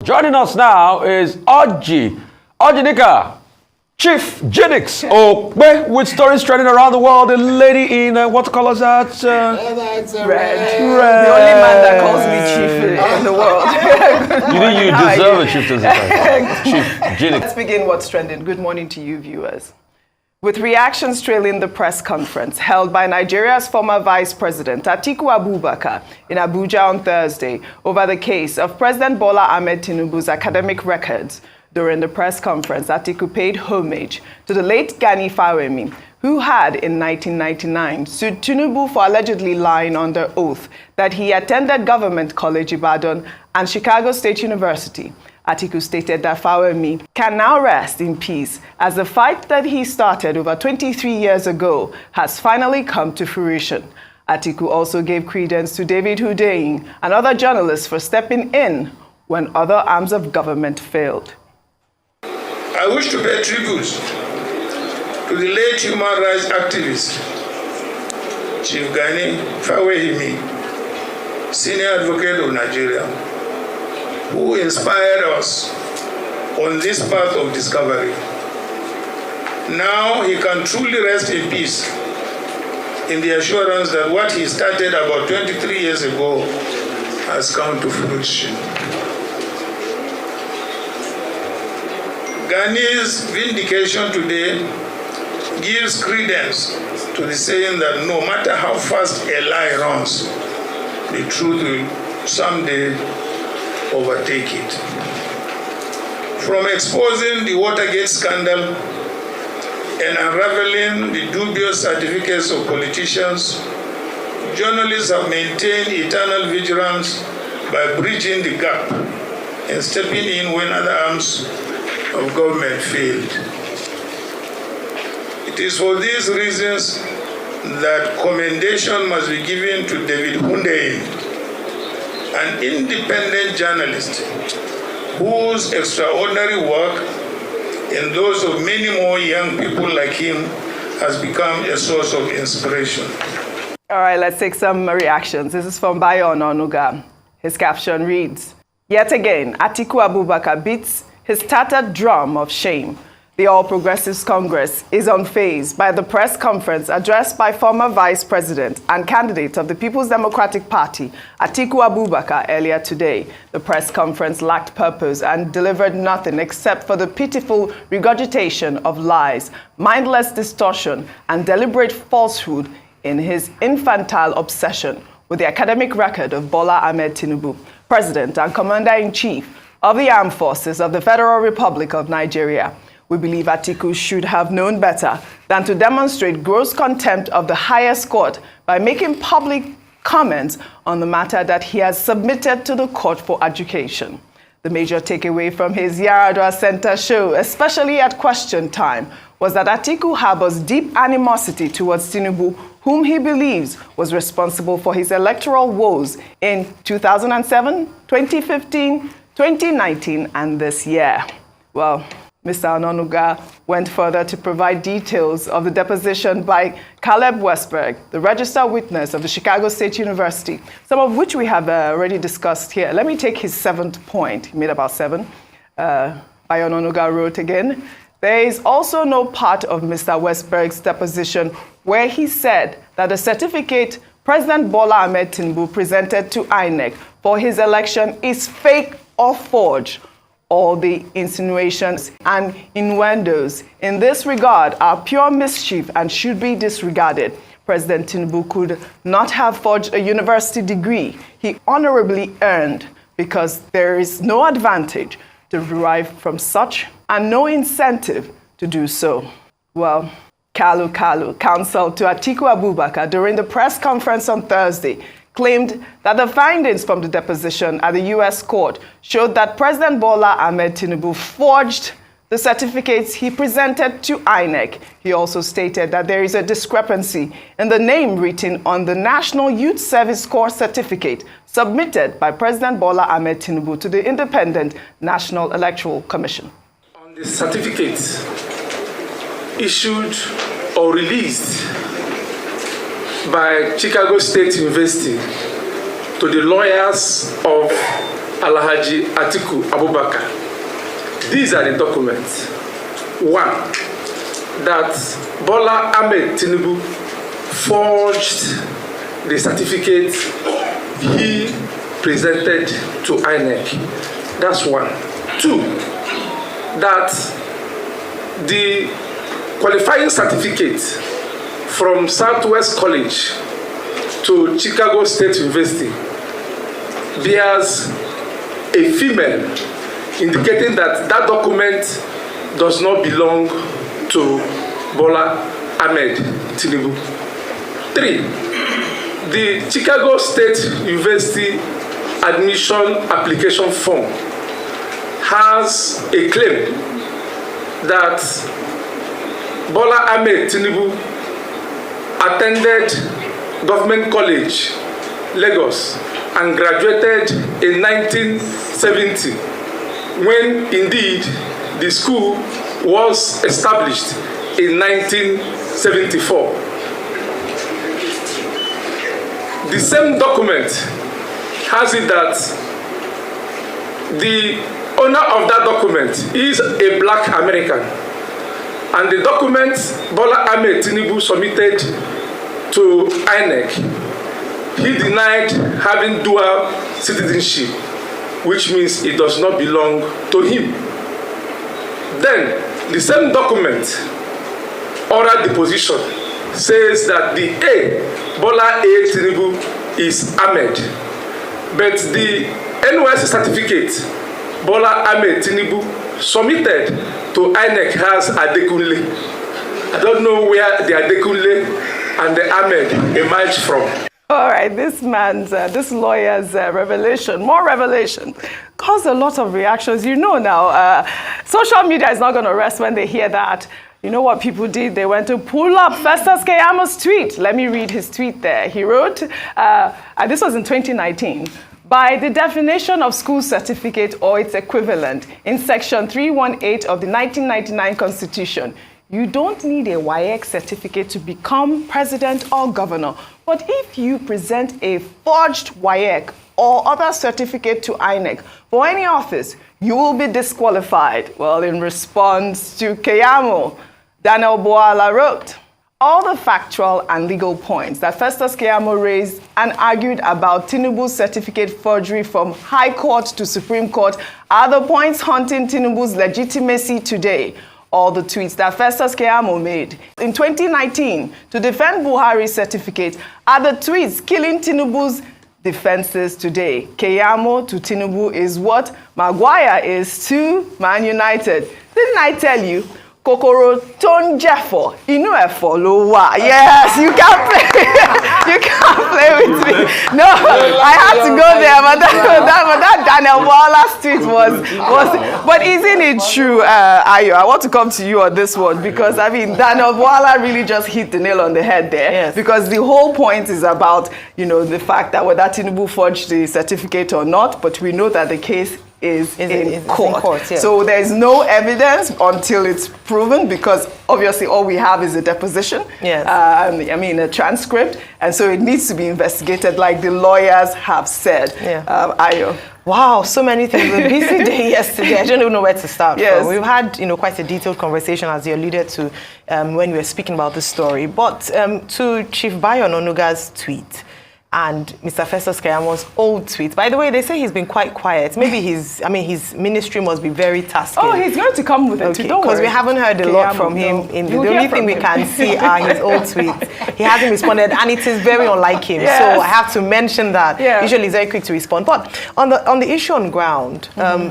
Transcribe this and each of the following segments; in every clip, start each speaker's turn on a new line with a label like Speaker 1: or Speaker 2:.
Speaker 1: Joining us now is Ojinika, Chief Jinix Okbe, with stories trending around the world. The lady in what color is that?
Speaker 2: Red. The only man that calls me chief in the world.
Speaker 1: You deserve a chief. Chief Jinix.
Speaker 2: Let's begin what's trending. Good morning to you, viewers. With reactions trailing the press conference held by Nigeria's former Vice President Atiku Abubakar in Abuja on Thursday over the case of President Bola Ahmed Tinubu's academic records. During the press conference, Atiku paid homage to the late Gani Fawehinmi, who had, in 1999, sued Tinibu for allegedly lying under oath that he attended Government College Ibadan and Chicago State University. Atiku stated that Fawehinmi can now rest in peace as the fight that he started over 23 years ago has finally come to fruition. Atiku also gave credence to David Hundeyin and other journalists for stepping in when other arms of government failed.
Speaker 3: I wish to pay tribute to the late human rights activist, Chief Gani Fawehinmi, senior advocate of Nigeria, who inspired us on this path of discovery. Now he can truly rest in peace in the assurance that what he started about 23 years ago has come to fruition. Gani's vindication today gives credence to the saying that no matter how fast a lie runs, the truth will someday overtake it. From exposing the Watergate scandal and unraveling the dubious certificates of politicians, journalists have maintained eternal vigilance by bridging the gap and stepping in when other arms of government failed. It is for these reasons that commendation must be given to David Hundeyin, an independent journalist whose extraordinary work and those of many more young people like him has become a source of inspiration.
Speaker 2: All right, let's take some reactions. This is from Bayo Ononuga. His caption reads, "Yet again, Atiku Abubakar beats his tattered drum of shame. The All Progressives Congress is unfazed by the press conference addressed by former Vice President and candidate of the People's Democratic Party, Atiku Abubakar, earlier today. The press conference lacked purpose and delivered nothing except for the pitiful regurgitation of lies, mindless distortion, and deliberate falsehood in his infantile obsession with the academic record of Bola Ahmed Tinubu, President and Commander-in-Chief of the Armed Forces of the Federal Republic of Nigeria. We believe Atiku should have known better than to demonstrate gross contempt of the highest court by making public comments on the matter that he has submitted to the court for adjudication. The major takeaway from his Yaradua Center show, especially at question time, was that Atiku harbors deep animosity towards Tinibu, whom he believes was responsible for his electoral woes in 2007, 2015, 2019, and this year. Well, Mr. Ononuga went further to provide details of the deposition by Caleb Westberg, the registered witness of the Chicago State University, some of which we have already discussed here. Let me take his 7th point. He made about 7. By Ononuga wrote again, "There is also no part of Mr. Westberg's deposition where he said that the certificate President Bola Ahmed Tinubu presented to INEC for his election is fake or forged. All the insinuations and innuendos in this regard are pure mischief and should be disregarded. President Tinubu could not have forged a university degree he honorably earned because there is no advantage to derive from such and no incentive to do so." Well, Kalu, counsel to Atiku Abubakar during the press conference on Thursday, claimed that the findings from the deposition at the U.S. court showed that President Bola Ahmed Tinubu forged the certificates he presented to INEC. He also stated that there is a discrepancy in the name written on the National Youth Service Corps certificate submitted by President Bola Ahmed Tinubu to the Independent National Electoral Commission.
Speaker 4: On the certificates issued or released by Chicago State University to the lawyers of Alhaji Atiku Abubakar. These are the documents. One, that Bola Ahmed Tinibu forged the certificate he presented to INEC. That's one. Two, that the qualifying certificate from Southwest College to Chicago State University bears a female, indicating that that document does not belong to Bola Ahmed Tinibu. Three, the Chicago State University admission application form has a claim that Bola Ahmed Tinibu attended Government College, Lagos, and graduated in 1970, when indeed the school was established in 1974. The same document has it that the owner of that document is a black American, and the document Bola Ahmed Tinibu submitted to INEC, he denied having dual citizenship, which means it does not belong to him. Then, the same document, oral deposition, says that the A, Bola A. Tinibu, is Ahmed, but the NYSC certificate Bola Ahmed Tinibu submitted to INEC has Adekunle. I don't know where the Adekunle and the Ahmed emerged from.
Speaker 2: All right, this lawyer's revelation, more revelation, caused a lot of reactions. You know now, social media is not going to rest when they hear that. You know what people did? They went to pull up Festus Keyam's tweet. Let me read his tweet there. He wrote, and this was in 2019, by the definition of school certificate or its equivalent in section 318 of the 1999 Constitution, you don't need a WAEC certificate to become president or governor. But if you present a forged WAEC or other certificate to INEC for any office, you will be disqualified. Well, in response to Keyamo, Daniel Boala wrote, all the factual and legal points that Festus Keyamo raised and argued about Tinubu's certificate forgery from High Court to Supreme Court are the points haunting Tinubu's legitimacy today. All the tweets that Festus Keyamo made in 2019 to defend Buhari's certificate are the tweets killing Tinubu's defenses today. Keyamo to Tinubu is what Maguire is to Man United. Didn't I tell you? Kokoro ton jeffo, inu efo lo wa. Yes, you can't play. You can't play with me. No, I had to go there, but that Daniel Wallace tweet was. But isn't it true, Ayo? I want to come to you on this one because I mean Daniel Wallace really just hit the nail on the head there.
Speaker 5: Yes.
Speaker 2: Because the whole point is about the fact that whether Tinubu forged the certificate or not, but we know that the case is in court. Yeah. So there's no evidence until it's proven, because obviously all we have is a deposition.
Speaker 5: Yes.
Speaker 2: I mean, a transcript. And so it needs to be investigated like the lawyers have said.
Speaker 5: Yeah.
Speaker 2: Ayo.
Speaker 5: Wow, so many things. A busy day yesterday. I don't even know where to start
Speaker 2: Yes.
Speaker 5: from. We've had, quite a detailed conversation, as you alluded to, when we were speaking about this story. But to Chief Bayo Ononuga's tweet, and Mr. Festus Keyamo's old tweet. By the way, they say he's been quite quiet. Maybe his ministry must be very tasking.
Speaker 2: Oh, he's going to come with a tweet, don't worry.
Speaker 5: Because we haven't heard a lot from him. The only thing we can see are his old tweets. He hasn't responded, and it is very unlike him.
Speaker 2: Yes.
Speaker 5: So I have to mention that.
Speaker 2: Yeah.
Speaker 5: Usually he's very quick to respond. But on the issue on ground,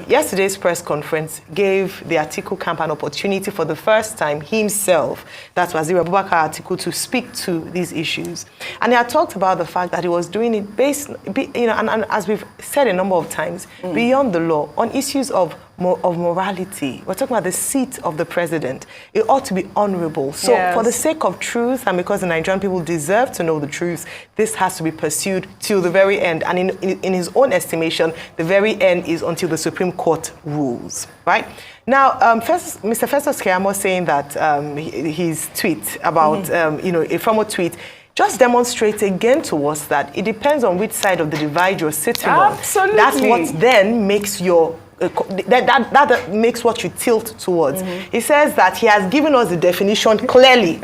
Speaker 5: yesterday's press conference gave the Atiku camp an opportunity for the first time himself, that's Waziri Abubakar Atiku, to speak to these issues. And he had talked about the fact that he was doing it based, and as we've said a number of times, beyond the law, on issues of morality. We're talking about the seat of the president. It ought to be honorable. So
Speaker 2: Yes.
Speaker 5: for the sake of truth, and because the Nigerian people deserve to know the truth, this has to be pursued till the very end. And in his own estimation, the very end is until the Supreme Court rules, right? Now, Mr. Festus Keyamo saying that his tweet about, a former tweet, just demonstrates again to us that it depends on which side of the divide you're sitting
Speaker 2: Absolutely.
Speaker 5: on. That's what then makes your that makes what you tilt towards. He says that he has given us the definition clearly.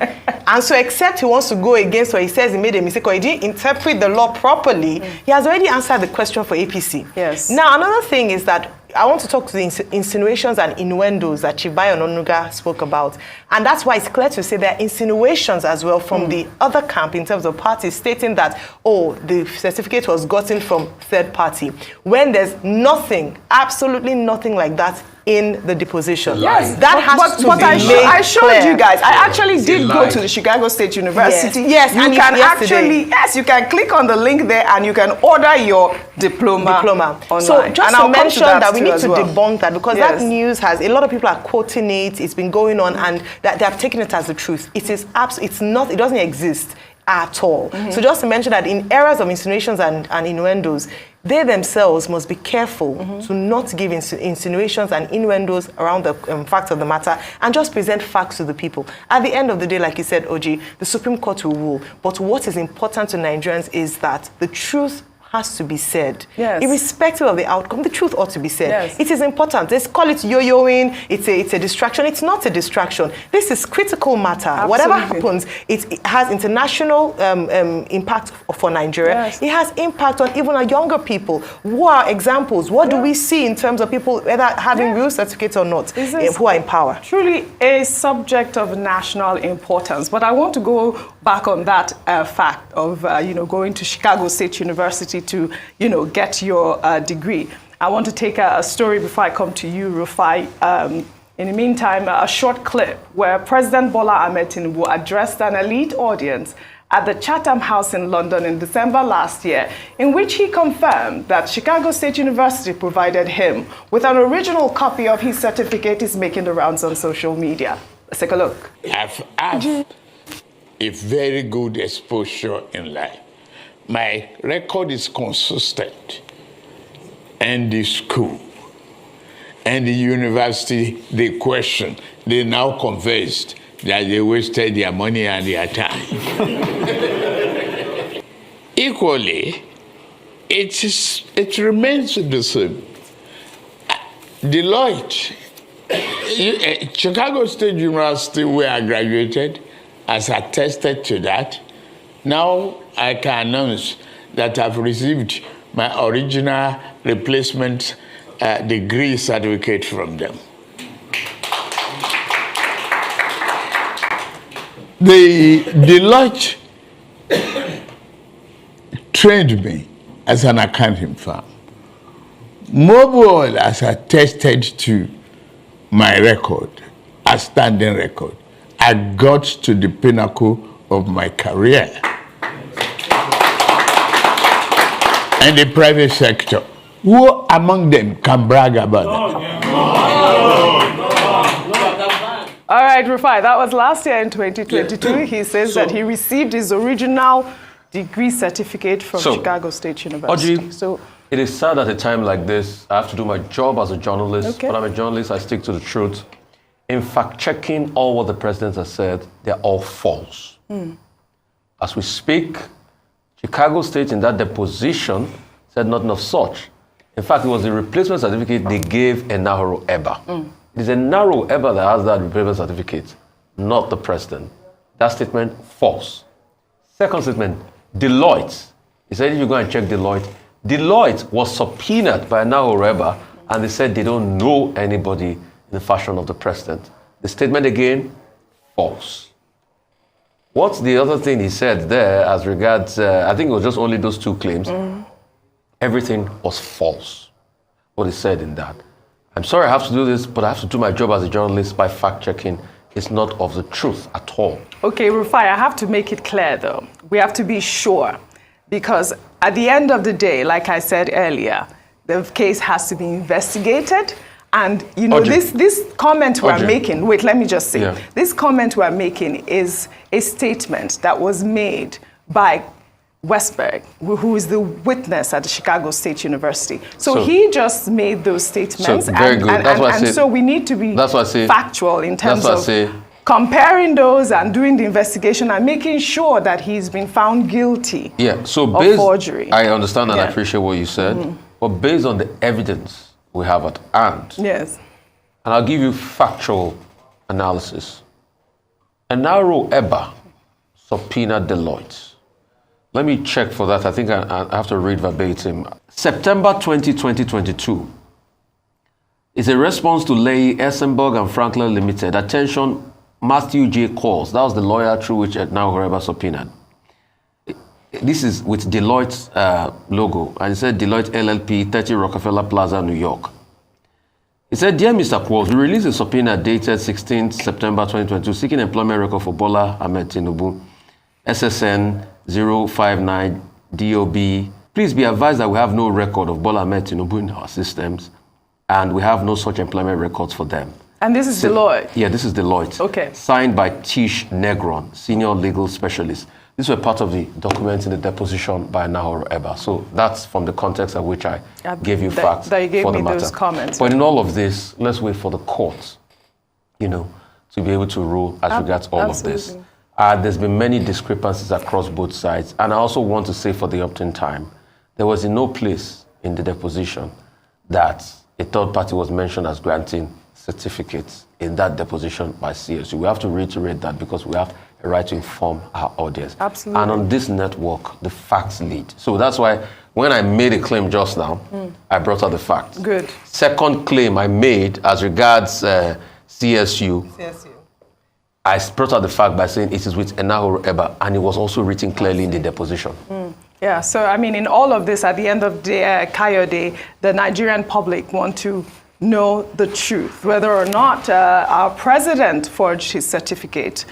Speaker 5: And so except he wants to go against what he says he made a mistake or he didn't interpret the law properly, he has already answered the question for APC.
Speaker 2: Yes.
Speaker 5: Now, another thing is that I want to talk to the insinuations and innuendos that Chief Bayo Onanuga spoke about. And that's why it's clear to say there are insinuations as well from the other camp in terms of parties stating that, oh, the certificate was gotten from third party. When there's nothing, absolutely nothing like that in the deposition.
Speaker 2: Yes,
Speaker 5: that has to be
Speaker 2: I showed
Speaker 5: clear.
Speaker 2: you guys. I actually did go to the Chicago State University.
Speaker 5: Yes,
Speaker 2: you
Speaker 5: and
Speaker 2: can
Speaker 5: yesterday.
Speaker 2: you can click on the link there and you can order your diploma online.
Speaker 5: So just to mention that we need to
Speaker 2: well.
Speaker 5: debunk that because that news has, a lot of people are quoting it, it's been going on and that they have taken it as the truth. It is it's not, it doesn't exist at all. So just to mention that in eras of insinuations and innuendos, they themselves must be careful to not give insinuations and innuendos around the fact of the matter and just present facts to the people. At the end of the day, like you said, Oji, the Supreme Court will rule. But what is important to Nigerians is that the truth has to be said.
Speaker 2: Yes.
Speaker 5: Irrespective of the outcome, the truth ought to be said.
Speaker 2: Yes.
Speaker 5: It is important. Let's call it yo-yoing. It's a distraction. It's not a distraction. This is critical matter.
Speaker 2: Absolutely.
Speaker 5: Whatever happens, it has international impact for Nigeria.
Speaker 2: Yes.
Speaker 5: It has impact on even our younger people. Who are examples? What do we see in terms of people whether having real certificates or not, who are in power?
Speaker 2: Truly a subject of national importance. But I want to go back on that fact of going to Chicago State University to get your degree. I want to take a story before I come to you, Rufai. In the meantime, a short clip where President Bola Ahmed Tinibu addressed an elite audience at the Chatham House in London in December last year, in which he confirmed that Chicago State University provided him with an original copy of his certificate. Is making the rounds on social media. Let's take a look.
Speaker 6: I've had a very good exposure in life. My record is consistent. And the school and the university, they question. They now confessed that they wasted their money and their time. Equally, it remains the same. Deloitte, Chicago State University, where I graduated, has attested to that. Now I can announce that I've received my original replacement degree certificate from them. The Deloitte trained me as an accounting firm. Mobile has attested to my record, a standing record. I got to the pinnacle of my career. And the private sector, who among them can brag about that?
Speaker 2: All right, Rufai, that was last year in 2022. He says that he received his original degree certificate from Chicago State University.
Speaker 1: Oji, it is sad at a time like this, I have to do my job as a journalist. When I'm a journalist, I stick to the truth. In fact-checking all what the president has said, they're all false. As we speak, Chicago State in that deposition said nothing of such. In fact, it was the replacement certificate they gave Enahoro Eba. It is Enahoro Eba that has that replacement certificate, not the president. That statement, false. Second statement, Deloitte. He said if you go and check Deloitte, Deloitte was subpoenaed by Enahoro Eba and they said they don't know anybody in the fashion of the president. The statement again, false. What's the other thing he said there as regards, I think it was just only those two claims. Everything was false, what he said in that. I'm sorry I have to do this, but I have to do my job as a journalist by fact-checking. It's not of the truth at all.
Speaker 2: Okay, Rufai, I have to make it clear though. We have to be sure, because at the end of the day, like I said earlier, the case has to be investigated. And this comment we're making, wait, let me just say, this comment we're making is a statement that was made by Westberg, who is the witness at the Chicago State University. So he just made those statements,
Speaker 1: so we need to be
Speaker 2: factual in terms of comparing those and doing the investigation and making sure that he's been found guilty of forgery.
Speaker 1: I understand and I appreciate what you said, but based on the evidence we have at hand,
Speaker 2: yes,
Speaker 1: and I'll give you factual analysis. Enaro Eba subpoenaed Deloitte. Let me check for that. I think I have to read verbatim. September 20, 2022 is a response to Leigh, Essenberg and Franklin Limited. Attention, Matthew J. Calls. That was the lawyer through which Enaro Eba subpoenaed. This is with Deloitte's logo. And it said Deloitte LLP, 30 Rockefeller Plaza, New York. He said, Dear Mr. Qualls, we released a subpoena dated 16th September 2022 seeking employment record for Bola Ahmed Tinubu, SSN 059 DOB. Please be advised that we have no record of Bola Ahmed Tinubu in our systems, and we have no such employment records for them.
Speaker 2: And this is Deloitte?
Speaker 1: Yeah, this is Deloitte.
Speaker 2: Okay.
Speaker 1: Signed by Tish Negron, senior legal specialist. These were part of the documents in the deposition by Enaro Eba. So that's from the context at which I gave you facts
Speaker 2: that you gave
Speaker 1: for the
Speaker 2: me
Speaker 1: matter.
Speaker 2: those comments.
Speaker 1: But in all of this, let's wait for the court, to be able to rule as regards all of this. There's been many discrepancies across both sides. And I also want to say for the opt-in time, there was in no place in the deposition that a third party was mentioned as granting certificates in that deposition by CSU. We have to reiterate that because we have a right to inform our audience.
Speaker 2: Absolutely.
Speaker 1: And on this network, the facts lead. So that's why when I made a claim just now, I brought out the facts.
Speaker 2: Good.
Speaker 1: Second claim I made as regards CSU, I brought out the fact by saying it is with Enaro Eba, and it was also written clearly in the deposition.
Speaker 2: Yeah, so I mean, in all of this, at the end of the day, Kayode, the Nigerian public want to know the truth, whether or not our president forged his certificate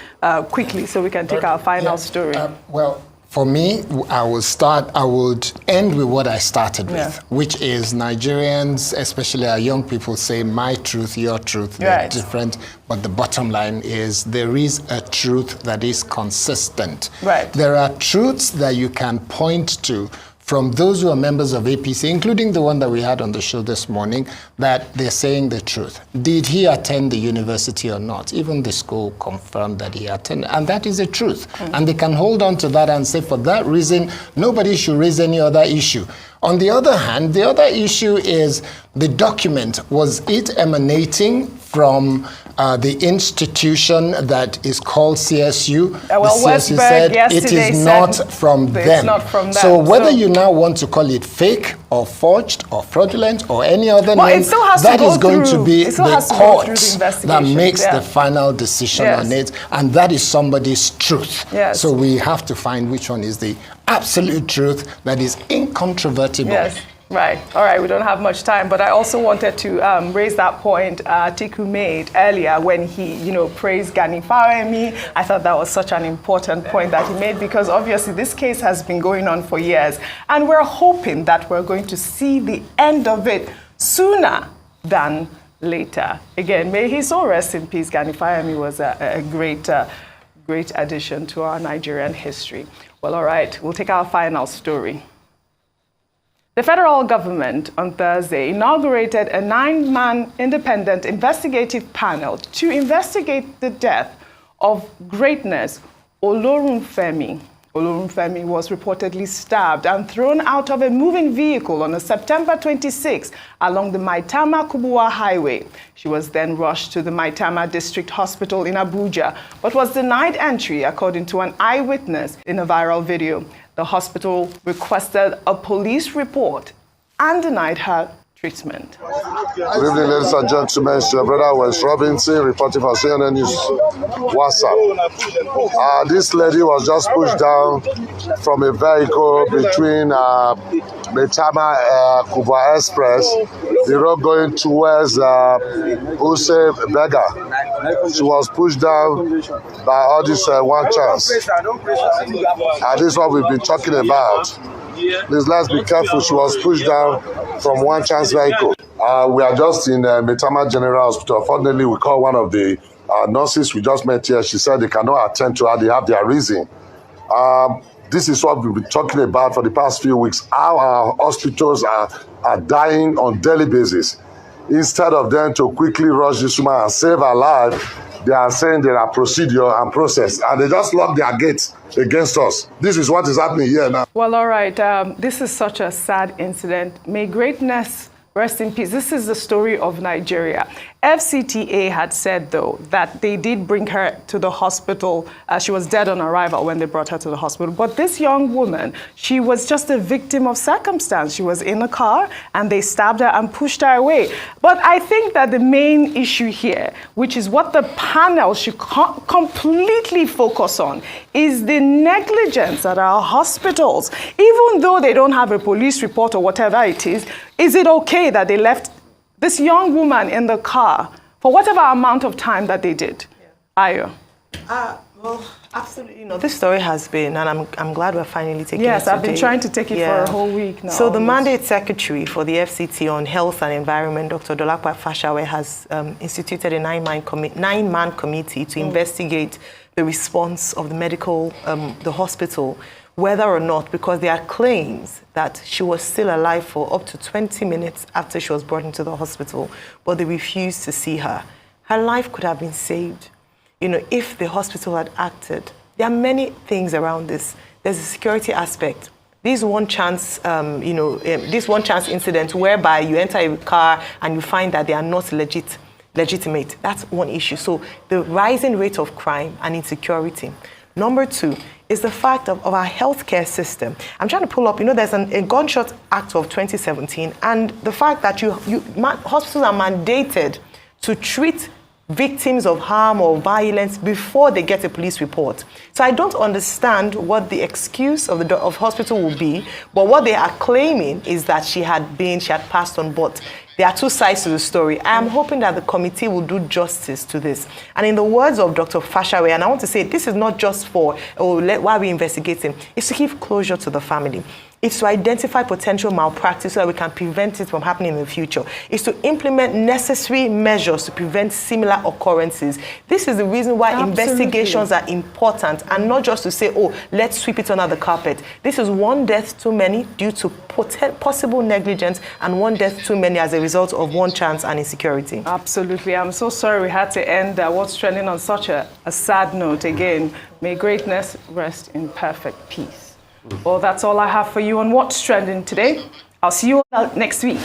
Speaker 2: quickly, so we can take our final story.
Speaker 7: Well, for me, I would end with what I started with, which is Nigerians, especially our young people, say my truth, your truth, they're different, but the bottom line is there is a truth that is consistent.
Speaker 2: Right.
Speaker 7: There are truths that you can point to from those who are members of APC, including the one that we had on the show this morning, that they're saying the truth. Did he attend the university or not? Even the school confirmed that he attended, and that is the truth. And they can hold on to that and say, for that reason, nobody should raise any other issue. On the other hand, the other issue is the document. Was it emanating from the institution that is called CSU?
Speaker 2: Well,
Speaker 7: the CSU said it is not from them.
Speaker 2: It's not from them.
Speaker 7: So whether you now want to call it fake or forged or fraudulent or any other name, that is going to be the court that makes the final decision on it, and that is somebody's truth. So we have to find which one is the absolute truth that is incontrovertible.
Speaker 2: Yes. Right. All right. We don't have much time, but I also wanted to raise that point Atiku made earlier when he, praised Gani Fawehinmi. I thought that was such an important point that he made because obviously this case has been going on for years, and we're hoping that we're going to see the end of it sooner than later. Again, may he so rest in peace. Gani Fawehinmi was a great addition to our Nigerian history. Well, all right. We'll take our final story. The federal government on Thursday inaugurated a 9-man independent investigative panel to investigate the death of greatness Olorunfemi. Olorunfemi was reportedly stabbed and thrown out of a moving vehicle on a September 26 along the Maitama-Kubwa Highway. She was then rushed to the Maitama District Hospital in Abuja, but was denied entry according to an eyewitness in a viral video. The hospital requested a police report and denied her treatment.
Speaker 8: Good evening, ladies and gentlemen. It's your brother Wes Robinson reporting for CNN News WhatsApp. This lady was just pushed down from a vehicle between Maitama Kubwa Express, the road going towards Use Bega. She was pushed down by all this one chance. And this is what we've been talking about. Please, let's be careful. She was pushed down from one chance vehicle. We are just in Maitama General Hospital. Fortunately, we called one of the nurses we just met here. She said they cannot attend to her. They have their reason. This is what we've been talking about for the past few weeks, how our hospitals are dying on daily basis. instead of them to quickly rush this woman and save her life, they are saying there are procedure and process, and they just lock their gates against us. This is what is happening here now.
Speaker 2: Well, all right. This is such a sad incident. May greatness rest in peace. This is the story of Nigeria. FCTA had said, though, that they did bring her to the hospital. She was dead on arrival when they brought her to the hospital. But this young woman, she was just a victim of circumstance. She was in a car and they stabbed her and pushed her away. But I think that the main issue here, which is what the panel should completely focus on, is the negligence at our hospitals. Even though they don't have a police report or whatever it is it okay that they left this young woman in the car for whatever amount of time that they did? Ayo.
Speaker 5: Well, absolutely. This story has been, and I'm glad we're finally taking it
Speaker 2: Yes, I've been trying to take it for a whole week now.
Speaker 5: So the mandate secretary for the FCT on Health and Environment, Dr. Dolapo Fashawe, has instituted a nine-man committee to investigate the response of the hospital, whether or not, because there are claims that she was still alive for up to 20 minutes after she was brought into the hospital, but they refused to see her. Her life could have been saved, if the hospital had acted. There are many things around this. There's a security aspect. This one chance, this one chance incident whereby you enter a car and you find that they are not legitimate. That's one issue. So the rising rate of crime and insecurity. Number two is the fact of our healthcare system. I'm trying to pull up, there's a Gunshot Act of 2017, and the fact that hospitals are mandated to treat victims of harm or violence before they get a police report. So I don't understand what the excuse of the hospital will be, but what they are claiming is that she had passed on. But there are two sides to the story. I am hoping that the committee will do justice to this. And in the words of Dr. Fashawe, and I want to say this is not just for why we're investigating, it's to give closure to the family. It's to identify potential malpractice so that we can prevent it from happening in the future. It's to implement necessary measures to prevent similar occurrences. This is the reason why investigations are important, and not just to say, let's sweep it under the carpet. This is one death too many due to possible negligence, and one death too many as a result of one chance and insecurity.
Speaker 2: Absolutely. I'm so sorry we had to end What's Trending on such a sad note. Again, may greatness rest in perfect peace. Well, that's all I have for you on What's Trending today. I'll see you all next week.